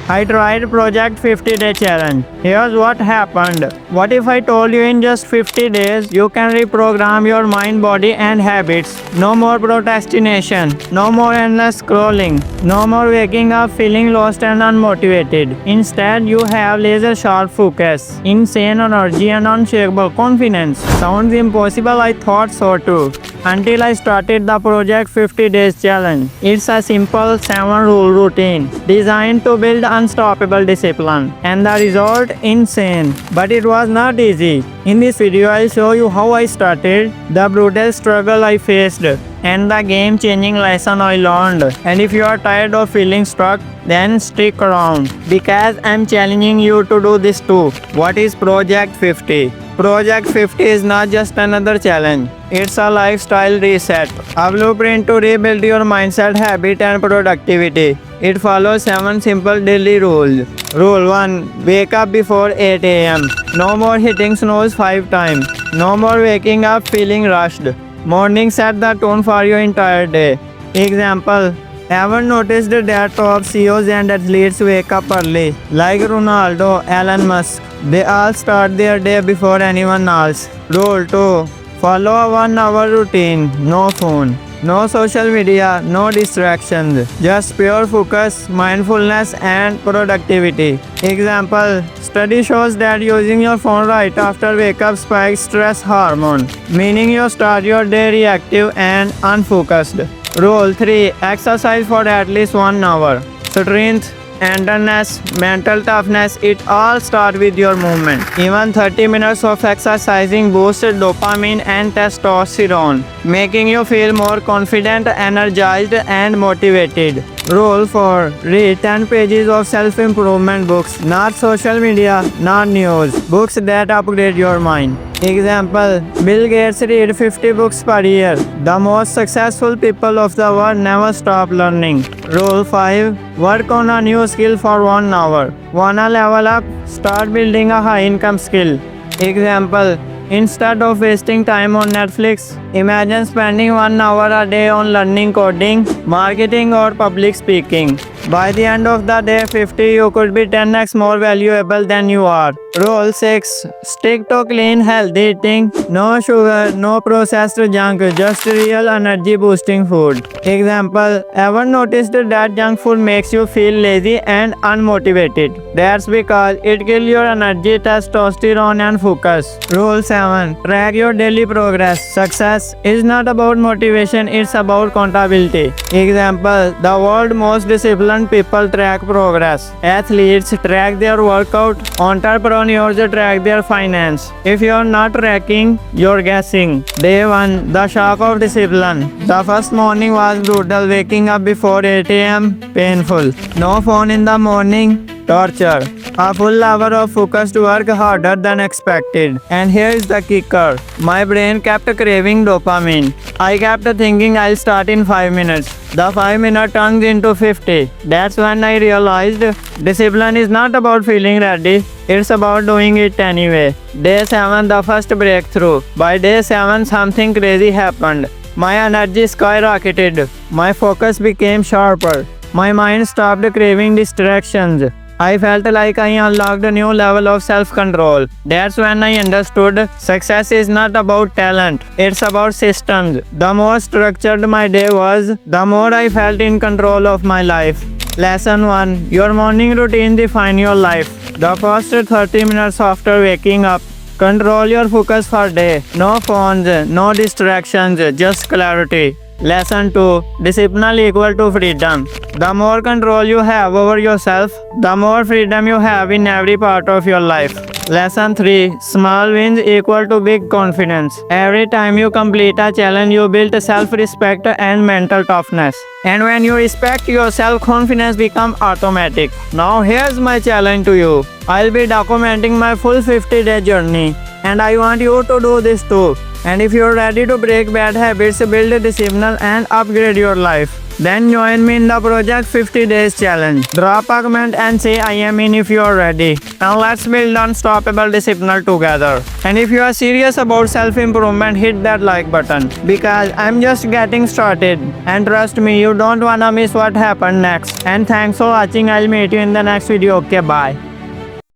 I tried Project 50 Day Challenge. Here's what happened. What if I told you in just 50 days you can reprogram your mind, body, and habits? No more procrastination, no more endless scrolling, no more waking up feeling lost and unmotivated. Instead, you have laser sharp focus, insane energy, and unshakable confidence. Sounds impossible, I thought so too. Until I started the Project 50 Days Challenge. It's a simple 7-rule routine designed to build unstoppable discipline. And the result? Insane. But it was not easy. In this video, I'll show you how I started, the brutal struggle I faced, and the game-changing lesson I learned. And if you are tired of feeling stuck, then stick around because I'm challenging you to do this too. What is Project 50? Project 50 is not just another challenge. It's a lifestyle reset, a blueprint to rebuild your mindset, habit, and productivity. It follows 7 simple daily rules. Rule 1. Wake up before 8 a.m. No more hitting snooze 5 times. No more waking up feeling rushed. Morning set the tone for your entire day. Example. Ever noticed that top CEOs and athletes wake up early? Like Ronaldo, Elon Musk. They all start their day before anyone else. Rule 2. Follow a 1-hour routine. No phone. No social media, no distractions. Just pure focus, mindfulness, and productivity. Example. Study shows that using your phone right after wake up spikes stress hormone, meaning you start your day reactive and unfocused. Rule 3. Exercise for at least 1 hour. Strength, endurance, mental toughness, it all starts with your movement. Even 30 minutes of exercising boosts dopamine and testosterone, making you feel more confident, energized, and motivated. Rule 4. Read 10 pages of self-improvement books, not social media, not news. Books that upgrade your mind. Example. Bill Gates read 50 books per year. The most successful people of the world never stop learning. Rule 5. Work on a new skill for 1 hour. Wanna level up? Start building a high-income skill. Example. Instead of wasting time on Netflix, imagine spending 1 hour a day on learning coding, marketing, or public speaking. By the end of the day 50, you could be 10x more valuable than you are. Rule 6. Stick to clean, healthy eating. No sugar, no processed junk, just real energy boosting food. Example. Ever noticed that junk food makes you feel lazy and unmotivated? That's because it kills your energy, testosterone, and focus. Rule 7. Track your daily progress. Success is not about motivation, it's about accountability. Example. The world's most disciplined people track progress. Athletes track their workout. Entrepreneurs track their finance. If you're not tracking, you're guessing. Day 1. The shock of discipline. The first morning was brutal. Waking up before 8 a.m. painful. No phone in the morning. Torture. A full hour of focused work, harder than expected. And here is the kicker. My brain kept craving dopamine. I kept thinking I'll start in 5 minutes. The 5 minutes turns into 50. That's when I realized discipline is not about feeling ready. It's about doing it anyway. Day 7, the first breakthrough. By day 7, something crazy happened. My energy skyrocketed. My focus became sharper. My mind stopped craving distractions. I felt like I unlocked a new level of self-control. That's when I understood success is not about talent, it's about systems. The more structured my day was, the more I felt in control of my life. Lesson 1. Your morning routine defines your life. The first 30 minutes after waking up, control your focus for day. No phones, no distractions, just clarity. Lesson 2. Discipline equal to freedom. The more control you have over yourself, the more freedom you have in every part of your life. Lesson 3. Small wins equal to big confidence. Every time you complete a challenge, you build self-respect and mental toughness. And when you respect yourself, confidence becomes automatic. Now here's my challenge to you. I'll be documenting my full 50-day journey. And I want you to do this too. And if you're ready to break bad habits, build discipline, and upgrade your life, Then join me in the Project 50 Days Challenge. Drop a comment and say I am in if you are ready. Now let's build unstoppable discipline together. And if you are serious about self-improvement, hit that like button because I'm just getting started. And trust me, you don't wanna miss what happened next. And thanks for watching. I'll meet you in the next video. Okay, bye.